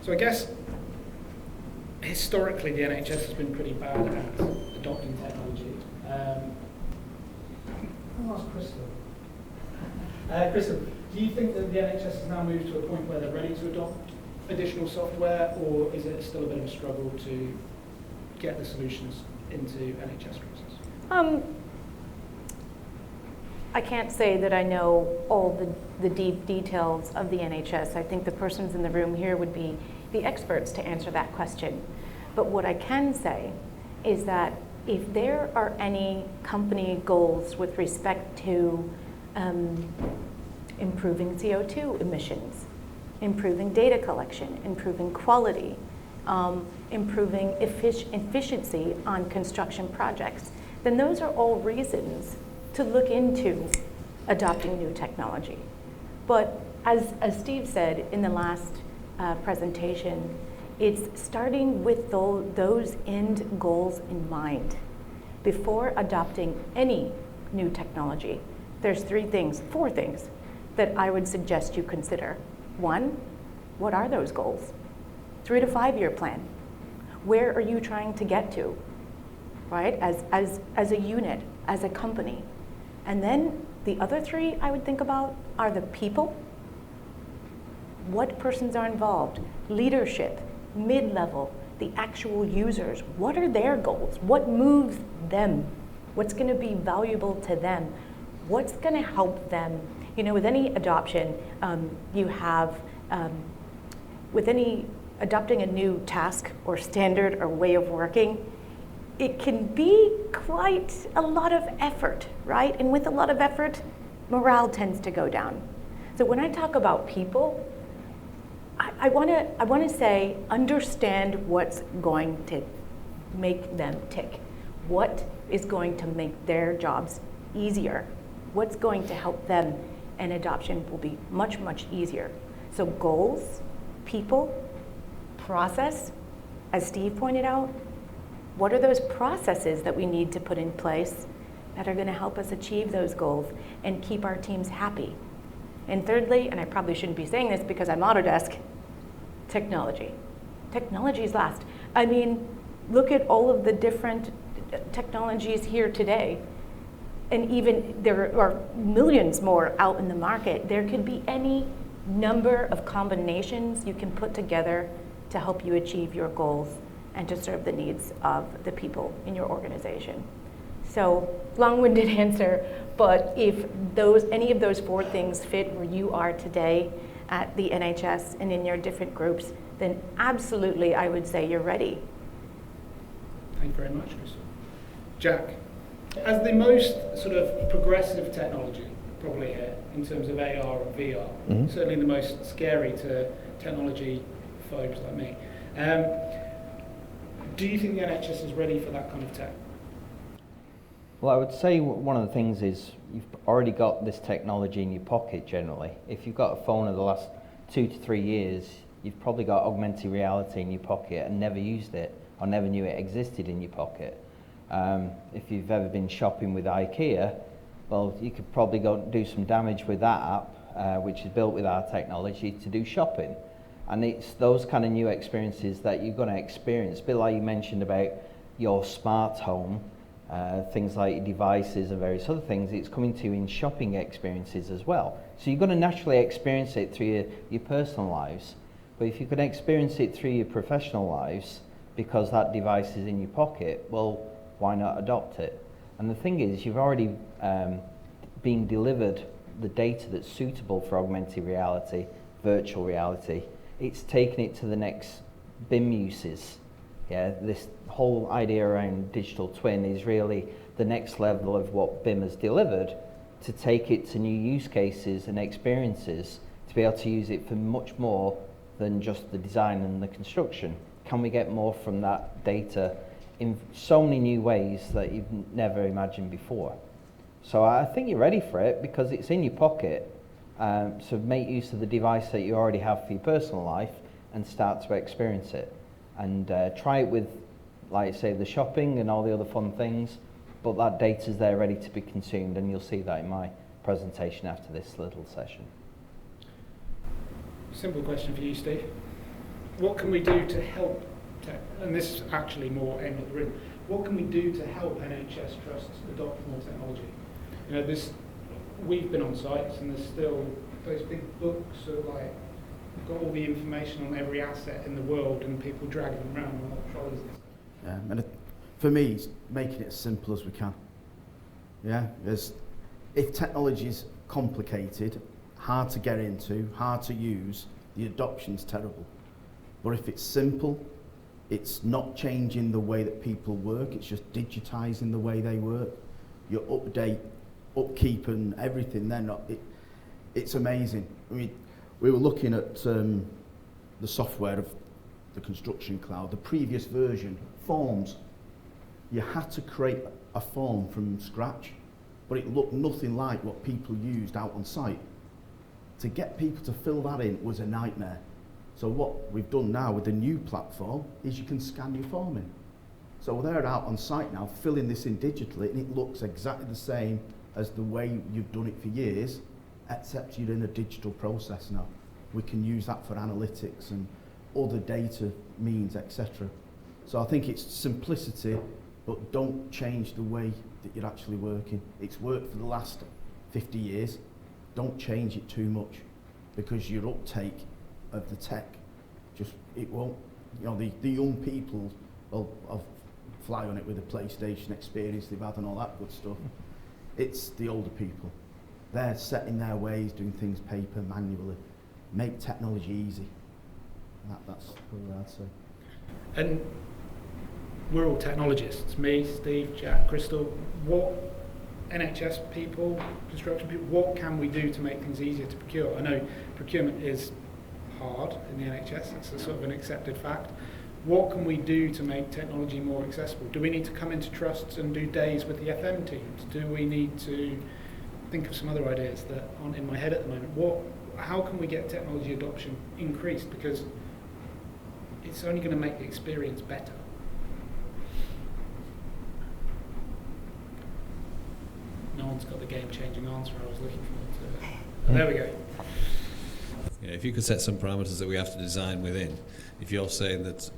So I guess historically the NHS has been pretty bad at adopting technology. I'll ask Krystal. Krystal, do you think that the NHS has now moved to a point where they're ready to adopt additional software, or is it still a bit of a struggle to get the solutions into NHS processes? I can't say that I know all the deep details of the NHS. I think the persons in the room here would be the experts to answer that question. But what I can say is that if there are any company goals with respect to improving CO2 emissions, improving data collection, improving quality, improving efficiency on construction projects, then those are all reasons to look into adopting new technology. But as Steve said in the last presentation, it's starting with those end goals in mind. Before adopting any new technology, there's four things that I would suggest you consider. One, what are those goals? 3 to 5 year plan. Where are you trying to get to, right? As a unit, as a company. And then the other three I would think about are the people. What persons are involved? Leadership, mid-level, the actual users. What are their goals? What moves them? What's going to be valuable to them? What's going to help them? You know, with any adoption, with any adopting a new task or standard or way of working, it can be quite a lot of effort, right? And with a lot of effort, morale tends to go down. So when I talk about people, I want to say, understand what's going to make them tick. What is going to make their jobs easier? What's going to help them? And adoption will be much, much easier. So goals, people, process, as Steve pointed out, what are those processes that we need to put in place that are going to help us achieve those goals and keep our teams happy? And thirdly, and I probably shouldn't be saying this because I'm Autodesk, technology. Technology's last. I mean, look at all of the different technologies here today. And even there are millions more out in the market. There could be any number of combinations you can put together to help you achieve your goals and to serve the needs of the people in your organization. So, long-winded answer, but if any of those four things fit where you are today at the NHS and in your different groups, then absolutely I would say you're ready. Thank you very much, Krystal. Jack, as the most sort of progressive technology probably here in terms of AR and VR, certainly the most scary to technology folks like me, do you think the NHS is ready for that kind of tech? Well, I would say one of the things is you've already got this technology in your pocket generally. If you've got a phone in the last 2 to 3 years, you've probably got augmented reality in your pocket and never used it or never knew it existed in your pocket. If you've ever been shopping with IKEA, well, you could probably go do some damage with that app, which is built with our technology to do shopping. And it's those kind of new experiences that you're going to experience. A bit like you mentioned about your smart home, things like your devices and various other things, it's coming to you in shopping experiences as well. So you're going to naturally experience it through your personal lives. But if you can experience it through your professional lives, because that device is in your pocket, well, why not adopt it? And the thing is, you've already been delivered the data that's suitable for augmented reality, virtual reality. It's taken it to the next BIM uses. Yeah, this whole idea around digital twin is really the next level of what BIM has delivered, to take it to new use cases and experiences, to be able to use it for much more than just the design and the construction. Can we get more from that data in so many new ways that you've never imagined before? So I think you're ready for it because it's in your pocket. So make use of the device that you already have for your personal life and start to experience it. And try it with, like I say, the shopping and all the other fun things, but that data's there ready to be consumed, and you'll see that in my presentation after this little session. Simple question for you, Steve. what can we do to help, and this is actually more aimed at the room, what can we do to help NHS Trust adopt more technology? You know, we've been on sites and there's still those big books of like, got all the information on every asset in the world and people dragging them around on trolleys and stuff. Yeah, and for me, it's making it as simple as we can. Yeah, if technology is complicated, hard to get into, hard to use, the adoption's terrible. But if it's simple, it's not changing the way that people work, it's just digitising the way they work. Your upkeep and everything, it's amazing. I mean, we were looking at the software of the construction cloud, the previous version, forms. You had to create a form from scratch, but it looked nothing like what people used out on site. To get people to fill that in was a nightmare. So what we've done now with the new platform is you can scan your form in. So they're out on site now filling this in digitally, and it looks exactly the same as the way you've done it for years, except you're in a digital process now. We can use that for analytics and other data means, etc. So I think it's simplicity, but don't change the way that you're actually working. It's worked for the last 50 years. Don't change it too much, because your uptake of the tech, it won't. You know, the young people will fly on it with the PlayStation experience they've had and all that good stuff. It's the older people. They're set in their ways, doing things paper, manually. Make technology easy. That's what I'd say. And we're all technologists, me, Steve, Jack, Krystal. What NHS people, construction people, what can we do to make things easier to procure? I know procurement is hard in the NHS, it's a sort of an accepted fact. What can we do to make technology more accessible? Do we need to come into trusts and do days with the FM teams? Do we need to think of some other ideas that aren't in my head at the moment? How can we get technology adoption increased? Because it's only going to make the experience better. No one's got the game-changing answer I was looking for. There we go. Yeah, if you could set some parameters that we have to design within, if you're saying that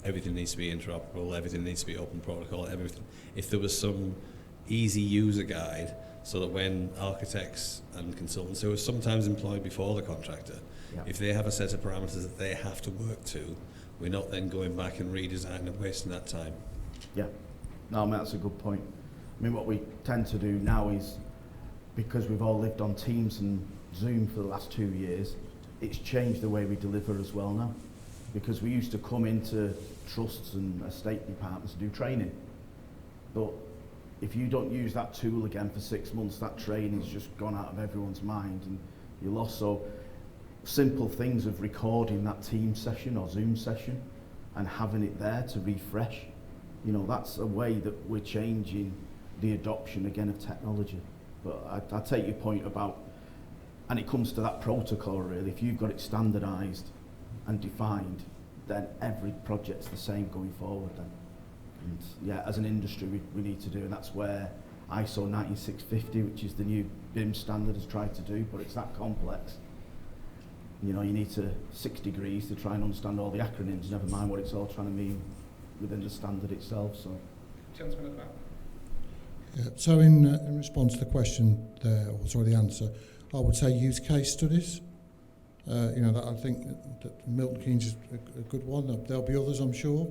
everything needs to be interoperable, everything needs to be open protocol, everything, if there was some easy user guide so that when architects and consultants who are sometimes employed before the contractor, if they have a set of parameters that they have to work to, we're not then going back and redesigning and wasting that time. Yeah, no, I mean, that's a good point. I mean, what we tend to do now is, because we've all lived on Teams and Zoom for the last 2 years, it's changed the way we deliver as well now. Because we used to come into trusts and estate departments to do training. But if you don't use that tool again for 6 months, that training's just gone out of everyone's mind and you're lost. So simple things of recording that Teams session or Zoom session and having it there to refresh, you know, that's a way that we're changing the adoption again of technology. But I take your point about, and it comes to that protocol really, if you've got it standardised and defined, then every project's the same going forward then. And yeah, as an industry we need to do, and that's where ISO 19650, which is the new BIM standard, has tried to do, but it's that complex. You know, you need 6 degrees to try and understand all the acronyms, never mind what it's all trying to mean within the standard itself. So, Gentleman at the back. Yeah, so in response to the question there, or sorry, the answer, I would say use case studies. You know, that I think that Milton Keynes is a good one. There'll be others, I'm sure.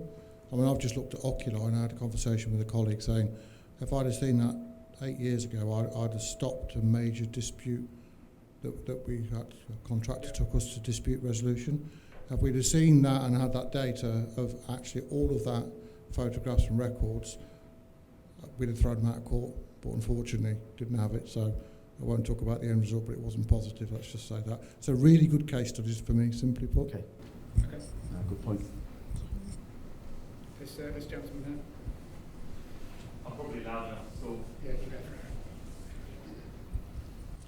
I mean, I've just looked at Oculi and I had a conversation with a colleague saying, if I'd have seen that 8 years ago, I'd have stopped a major dispute that we had, a contractor took us to dispute resolution. If we'd have seen that and had that data of actually all of that photographs and records, we'd have thrown them out of court, but unfortunately didn't have it. So I won't talk about the end result, but it wasn't positive, let's just say that. So really good case studies for me, simply put. okay. Okay. Good point. This gentleman there. I'm probably loud enough, so. Yeah, you go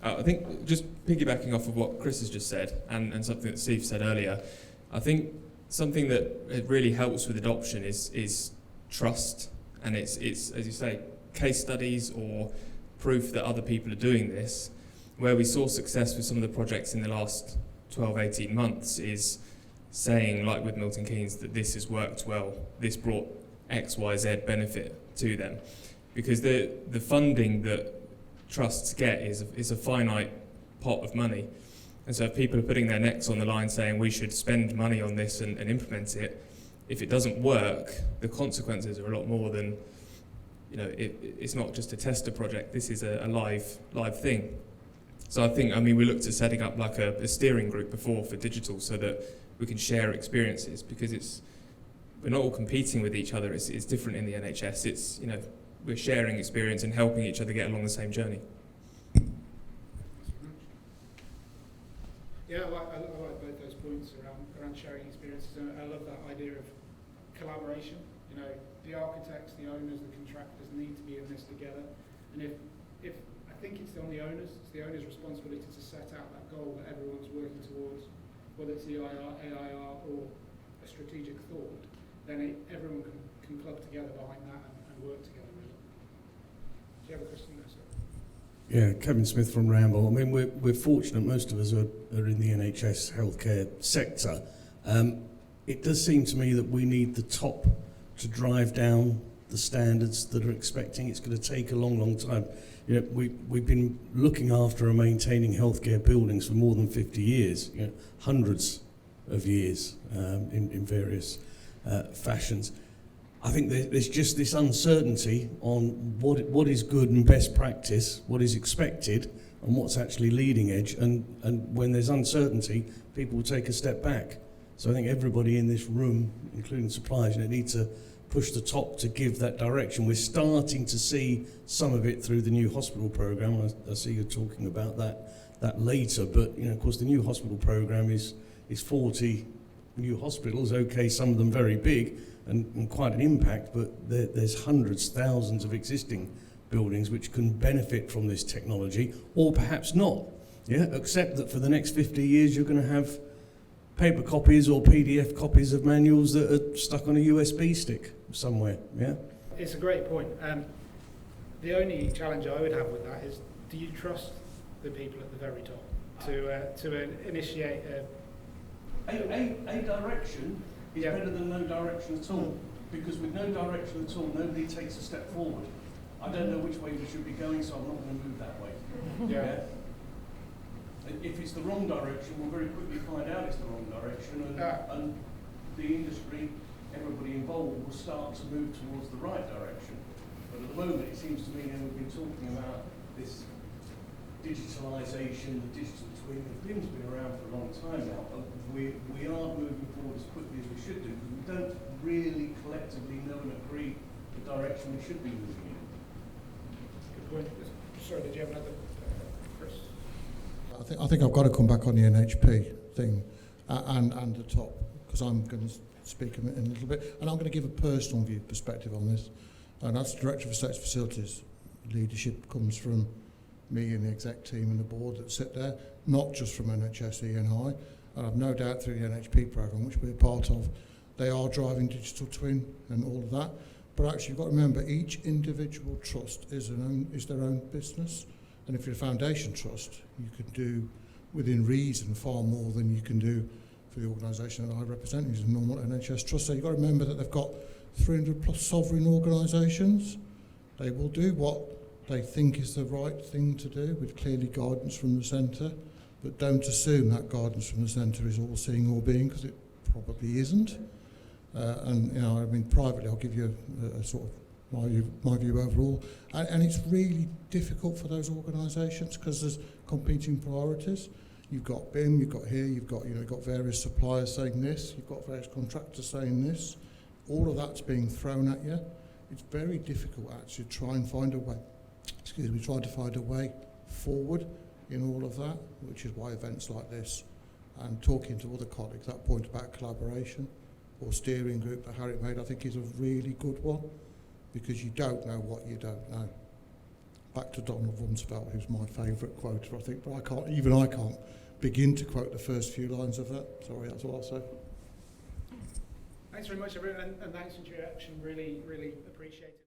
for it. I think just piggybacking off of what Chris has just said and something that Steve said earlier, I think something that really helps with adoption is trust, and it's as you say, case studies or proof that other people are doing this. Where we saw success with some of the projects in the last 12, 18 months is saying, like with Milton Keynes, that this has worked well, this brought X, Y, Z benefit to them. Because the funding that trusts get is a finite pot of money. And so if people are putting their necks on the line saying we should spend money on this and implement it, if it doesn't work, the consequences are a lot more than, you know, it's not just a tester project, this is a live thing. So I think, I mean, we looked at setting up like a steering group before for digital so that we can share experiences, because we're not all competing with each other, it's different in the NHS, it's, you know, we're sharing experience and helping each other get along the same journey. Yeah, I like both those points around sharing experiences. And I love that idea of collaboration. You know, the architects, the owners, the contractors need to be in this together. And if I think it's on the owners, it's the owner's responsibility to set out that goal that everyone's working towards, whether it's EIR, AIR, or a strategic thought, then everyone can club together behind that and work together, really. Do you have a question there, sir? Yeah, Kevin Smith from Ramble. I mean, we're fortunate, most of us are in the NHS healthcare sector. It does seem to me that we need the top to drive down the standards that are expecting. It's going to take a long, long time. You know, we've been looking after and maintaining healthcare buildings for more than 50 years, you know, hundreds of years in various fashions. I think there's just this uncertainty on what is good and best practice, what is expected, and what's actually leading edge. And when there's uncertainty, people will take a step back. So I think everybody in this room, including suppliers, you know, need to push the top to give that direction. We're starting to see some of it through the new hospital programme. I see you're talking about that later, but you know, of course, the new hospital programme is 40 new hospitals. Okay, some of them very big and quite an impact, but there's hundreds, thousands of existing buildings which can benefit from this technology, or perhaps not. Yeah, except that for the next 50 years, you're going to have paper copies or PDF copies of manuals that are stuck on a USB stick somewhere. Yeah, it's a great point. The only challenge I would have with that is, do you trust the people at the very top to initiate a direction is better than no direction at all, because with no direction at all, nobody takes a step forward. I don't know which way we should be going, so I'm not going to move that way. Yeah. If it's the wrong direction, we'll very quickly find out it's the wrong direction, and the industry, everybody involved, will start to move towards the right direction. But at the moment, it seems to me, and we've been talking about this digitalisation, the digital twin. The BIM's been around for a long time now, but we aren't moving forward as quickly as we should do, because we don't really collectively know and agree the direction we should be moving in. Good point. Sorry, did you have another, Chris? I think I've got to come back on the NHP thing and the top, because I'm going to speak in a little bit, and I'm going to give a personal view perspective on this, and that's Director of Estates Facilities. Leadership comes from me and the exec team and the board that sit there, not just from NHS E&I, and I've no doubt through the NHP programme, which we're part of, they are driving digital twin and all of that. But actually, you've got to remember, each individual trust is their own business. And if you're a foundation trust, you can do, within reason, far more than you can do for the organisation that I represent, which is a normal NHS trust. So you've got to remember that they've got 300 plus sovereign organisations. They will do what they think is the right thing to do, with clearly guidance from the centre. But don't assume that guidance from the centre is all seeing, all being, because it probably isn't. And you know, I mean, privately, I'll give you a sort of my view overall, and it's really difficult for those organisations because there's competing priorities. You've got BIM, you've got here, you've got various suppliers saying this, you've got various contractors saying this. All of that's being thrown at you. It's very difficult actually to try and find a way. Try to find a way forward in all of that, which is why events like this and talking to other colleagues, that point about collaboration or steering group that Harry made, I think is a really good one, because you don't know what you don't know. Back to Donald Rumsfeld, who's my favourite quoter, I think, but I can't begin to quote the first few lines of that. Sorry, that's all I'll say. Thanks very much, everyone, and thanks for your introduction. Really, really appreciate it.